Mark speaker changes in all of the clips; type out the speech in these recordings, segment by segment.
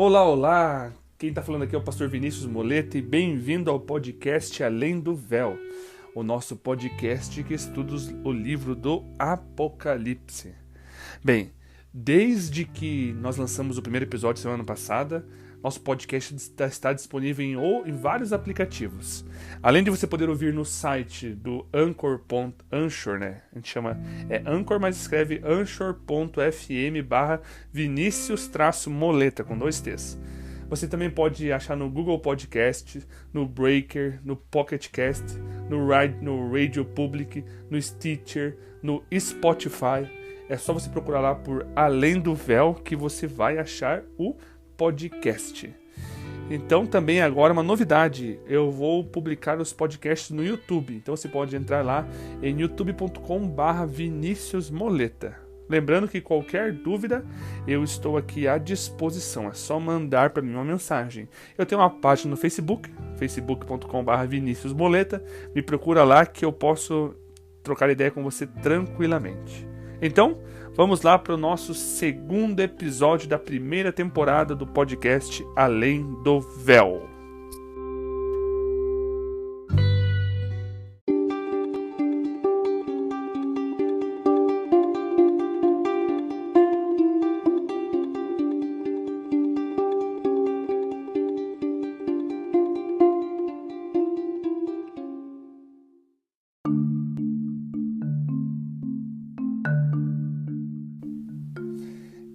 Speaker 1: Olá, olá! Quem está falando aqui é o pastor Vinícius Moleta e bem-vindo ao podcast Além do Véu, o nosso podcast que estuda o livro do Apocalipse. Bem, desde que nós lançamos o primeiro episódio semana passada, nosso podcast está disponível em vários aplicativos. Além de você poder ouvir no site do Anchor, né? A gente chama Anchor, mas escreve anchor.fm/Vinicius-Moleta, com 2 T's. Você também pode achar no Google Podcast, no Breaker, no Pocket Cast, no Radio Public, no Stitcher, no Spotify. É só você procurar lá por Além do Véu que você vai achar o podcast. Então também agora uma novidade, eu vou publicar os podcasts no YouTube, então você pode entrar lá em youtube.com/Vinicius-Moleta. Lembrando que qualquer dúvida eu estou aqui à disposição, é só mandar para mim uma mensagem. Eu tenho uma página no Facebook, facebook.com/Vinicius-Moleta, me procura lá que eu posso trocar ideia com você tranquilamente. Então, vamos lá para o nosso segundo episódio da primeira temporada do podcast Além do Véu.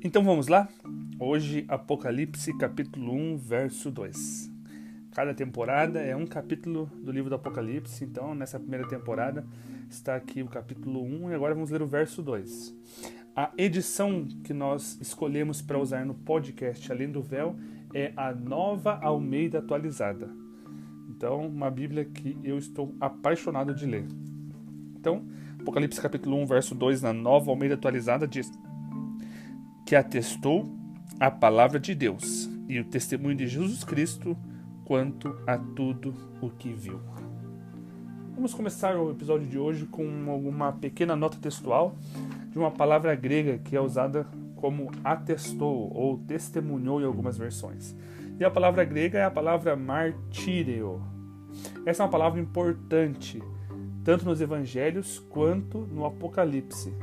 Speaker 1: Então vamos lá? Hoje, Apocalipse, capítulo 1, verso 2. Cada temporada é um capítulo do livro do Apocalipse, então nessa primeira temporada está aqui o capítulo 1 e agora vamos ler o verso 2. A edição que nós escolhemos para usar no podcast Além do Véu é a Nova Almeida Atualizada. Então, uma Bíblia que eu estou apaixonado de ler. Então, Apocalipse capítulo 1, verso 2, na Nova Almeida Atualizada, diz: que atestou a palavra de Deus e o testemunho de Jesus Cristo quanto a tudo o que viu. Vamos começar o episódio de hoje com uma pequena nota textual de uma palavra grega que é usada como atestou ou testemunhou em algumas versões. E a palavra grega é a palavra martírio. Essa é uma palavra importante, tanto nos evangelhos quanto no Apocalipse.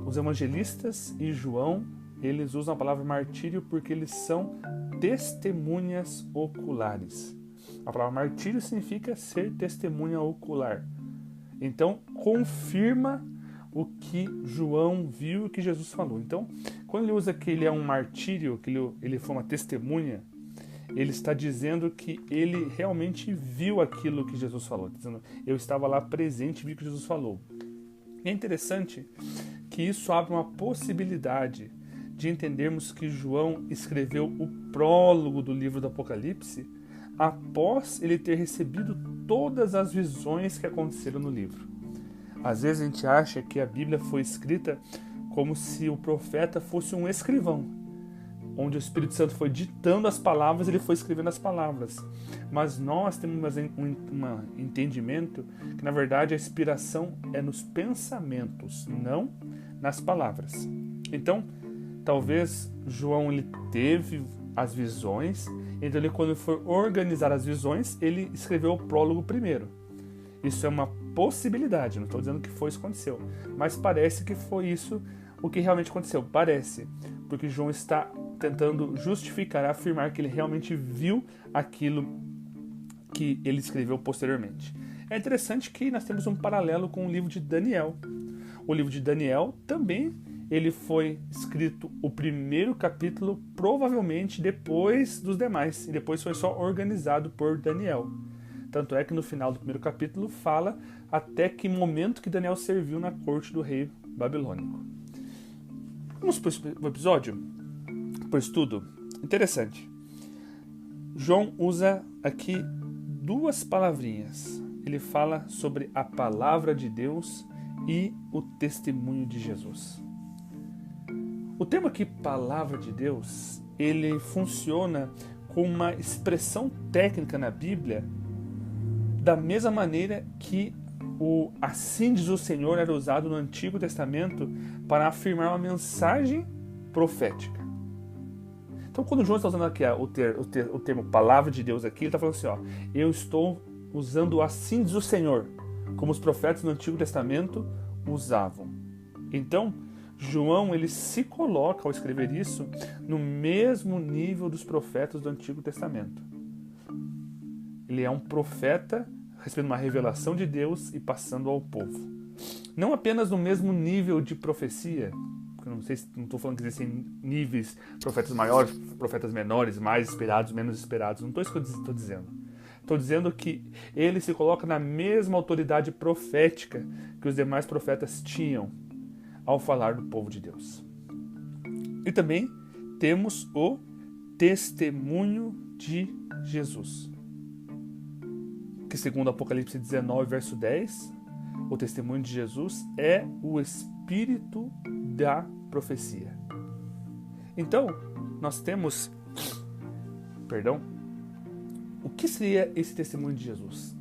Speaker 1: Os evangelistas e João, eles usam a palavra martírio porque eles são testemunhas oculares. A palavra martírio significa ser testemunha ocular. Então, confirma o que João viu e o que Jesus falou. Então, quando ele usa que ele é um martírio, que ele foi uma testemunha, ele está dizendo que ele realmente viu aquilo que Jesus falou. Dizendo, eu estava lá presente e vi o que Jesus falou. É interessante que isso abre uma possibilidade de entendermos que João escreveu o prólogo do livro do Apocalipse após ele ter recebido todas as visões que aconteceram no livro. Às vezes a gente acha que a Bíblia foi escrita como se o profeta fosse um escrivão, onde o Espírito Santo foi ditando as palavras e ele foi escrevendo as palavras. Mas nós temos um entendimento que, na verdade, a inspiração é nos pensamentos, não nas palavras. Então, talvez João ele teve as visões, então quando ele for organizar as visões, ele escreveu o prólogo primeiro. Isso é uma possibilidade, não estou dizendo que foi isso que aconteceu, mas parece que foi isso o que realmente aconteceu. Parece, porque João está tentando justificar, afirmar que ele realmente viu aquilo que ele escreveu posteriormente. É interessante que nós temos um paralelo com o livro de Daniel. O livro de Daniel também ele foi escrito o primeiro capítulo provavelmente depois dos demais, e depois foi só organizado por Daniel. Tanto é que no final do primeiro capítulo fala até que momento que Daniel serviu na corte do rei babilônico. Vamos para o episódio? Para o estudo? Interessante. João usa aqui 2 palavrinhas. Ele fala sobre a palavra de Deus e o testemunho de Jesus. O termo aqui, palavra de Deus, ele funciona como uma expressão técnica na Bíblia da mesma maneira que o assim diz o Senhor era usado no Antigo Testamento para afirmar uma mensagem profética. Então, quando João está usando aqui o termo palavra de Deus aqui, ele está falando assim, ó, eu estou usando assim diz o Senhor, como os profetas do Antigo Testamento usavam. Então, João ele se coloca ao escrever isso no mesmo nível dos profetas do Antigo Testamento. Ele é um profeta recebendo uma revelação de Deus e passando ao povo. Não apenas no mesmo nível de profecia, não estou falando que existem níveis, profetas maiores, profetas menores, mais esperados, menos esperados, não estou isso que eu estou dizendo. Estou dizendo que ele se coloca na mesma autoridade profética que os demais profetas tinham ao falar do povo de Deus. E também temos o testemunho de Jesus, que segundo Apocalipse 19, verso 10, o testemunho de Jesus é o espírito da profecia. Então, nós temos, o que seria esse testemunho de Jesus?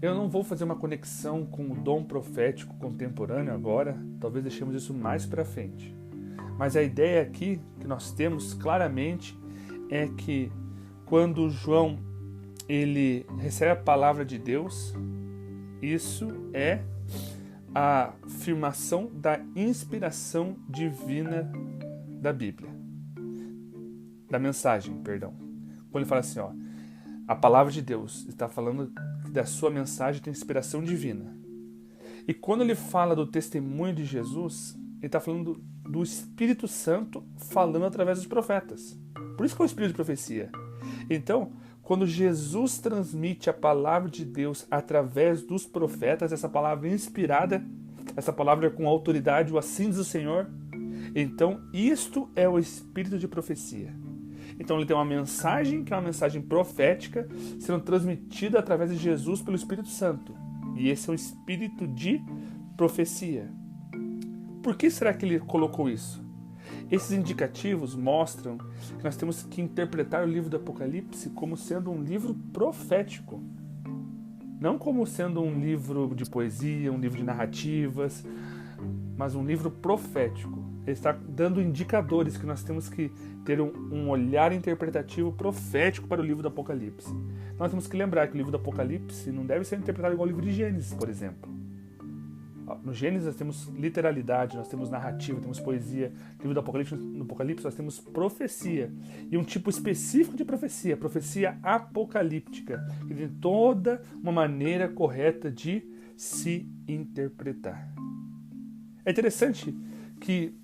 Speaker 1: Eu não vou fazer uma conexão com o dom profético contemporâneo agora, talvez deixemos isso mais para frente. Mas a ideia aqui que nós temos claramente é que quando João ele recebe a palavra de Deus, isso é a afirmação da inspiração divina da Bíblia, da mensagem, Quando ele fala assim, ó, a palavra de Deus está falando que da sua mensagem tem inspiração divina. E quando ele fala do testemunho de Jesus, ele está falando do Espírito Santo falando através dos profetas. Por isso que é o Espírito de profecia. Então, quando Jesus transmite a palavra de Deus através dos profetas, essa palavra inspirada, essa palavra com autoridade, o assim diz o Senhor, então isto é o Espírito de profecia. Então ele tem uma mensagem que é uma mensagem profética sendo transmitida através de Jesus pelo Espírito Santo. E esse é o Espírito de profecia. Por que será que ele colocou isso? Esses indicativos mostram que nós temos que interpretar o livro do Apocalipse como sendo um livro profético. Não como sendo um livro de poesia, um livro de narrativas, mas um livro profético. Ele está dando indicadores que nós temos que ter um olhar interpretativo profético para o livro do Apocalipse. Nós temos que lembrar que o livro do Apocalipse não deve ser interpretado igual ao livro de Gênesis, por exemplo. No Gênesis nós temos literalidade, nós temos narrativa, temos poesia. No livro do Apocalipse, nós temos profecia. E um tipo específico de profecia, profecia apocalíptica, que tem toda uma maneira correta de se interpretar. É interessante que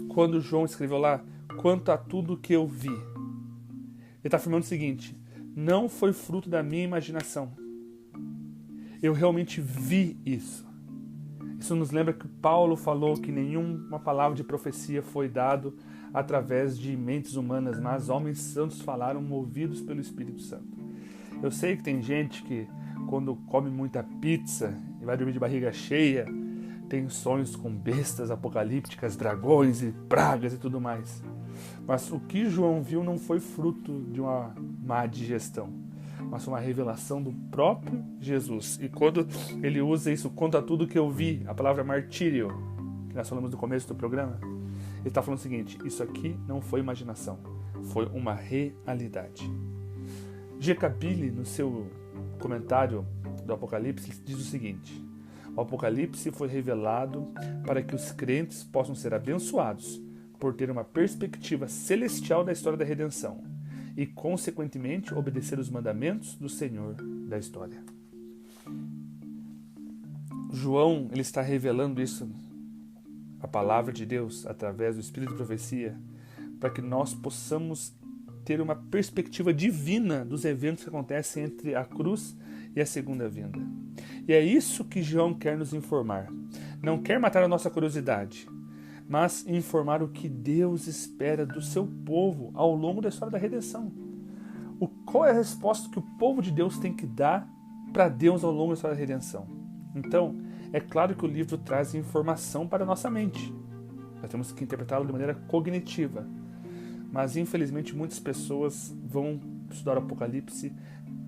Speaker 1: quando João escreveu lá, quanto a tudo que eu vi, ele está afirmando o seguinte: não foi fruto da minha imaginação. Eu realmente vi isso. Isso nos lembra que Paulo falou que nenhuma palavra de profecia foi dado através de mentes humanas, mas homens santos falaram movidos pelo Espírito Santo. Eu sei que tem gente que quando come muita pizza e vai dormir de barriga cheia, tem sonhos com bestas apocalípticas, dragões e pragas e tudo mais. Mas o que João viu não foi fruto de uma má digestão, mas uma revelação do próprio Jesus. E quando ele usa isso, conta tudo que eu vi, a palavra martírio, que nós falamos no começo do programa, ele está falando o seguinte: isso aqui não foi imaginação, foi uma realidade. G. Kabyle, no seu comentário do Apocalipse, diz o seguinte: o Apocalipse foi revelado para que os crentes possam ser abençoados por ter uma perspectiva celestial da história da redenção e, consequentemente, obedecer os mandamentos do Senhor da história. João ele está revelando isso, a palavra de Deus, através do Espírito de profecia, para que nós possamos ter uma perspectiva divina dos eventos que acontecem entre a cruz e a segunda vinda. E é isso que João quer nos informar. Não quer matar a nossa curiosidade, mas informar o que Deus espera do seu povo ao longo da história da redenção. Qual é a resposta que o povo de Deus tem que dar para Deus ao longo da história da redenção? Então, é claro que o livro traz informação para a nossa mente. Nós temos que interpretá-lo de maneira cognitiva. Mas, infelizmente, muitas pessoas vão estudar o Apocalipse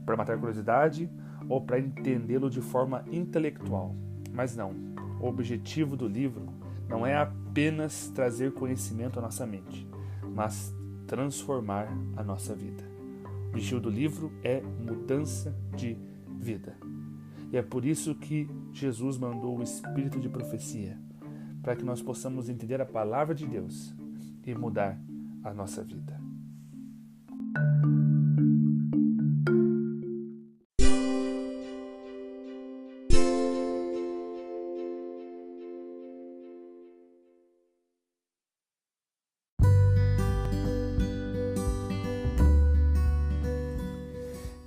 Speaker 1: para matar a curiosidade ou para entendê-lo de forma intelectual. Mas não. O objetivo do livro não é apenas trazer conhecimento à nossa mente, mas transformar a nossa vida. O objetivo do livro é mudança de vida. E é por isso que Jesus mandou o Espírito de profecia, para que nós possamos entender a palavra de Deus e mudar a nossa vida.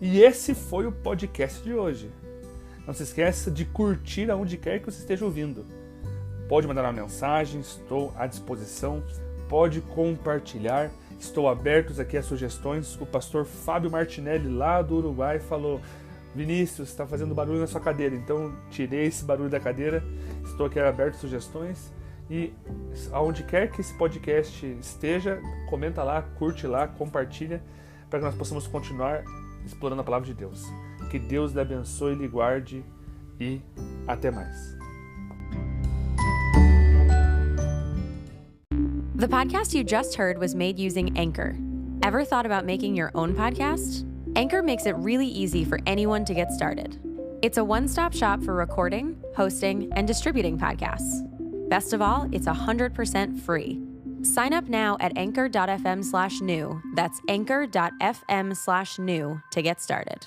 Speaker 1: E esse foi o podcast de hoje. Não se esqueça de curtir aonde quer que você esteja ouvindo. Pode mandar uma mensagem, estou à disposição. Pode compartilhar, estou aberto aqui a sugestões. O pastor Fábio Martinelli, lá do Uruguai, falou: Vinícius, está fazendo barulho na sua cadeira. Então, tirei esse barulho da cadeira. Estou aqui aberto a sugestões. E aonde quer que esse podcast esteja, comenta lá, curte lá, compartilha, para que nós possamos continuar explorando a palavra de Deus. Que Deus lhe abençoe, lhe guarde e até mais.
Speaker 2: The podcast you just heard was made using Anchor. Ever thought about making your own podcast? Anchor makes it really easy for anyone to get started. It's a one-stop shop for recording, hosting, and distributing podcasts. Best of all, it's 100% free. Sign up now at anchor.fm/new. That's anchor.fm/new to get started.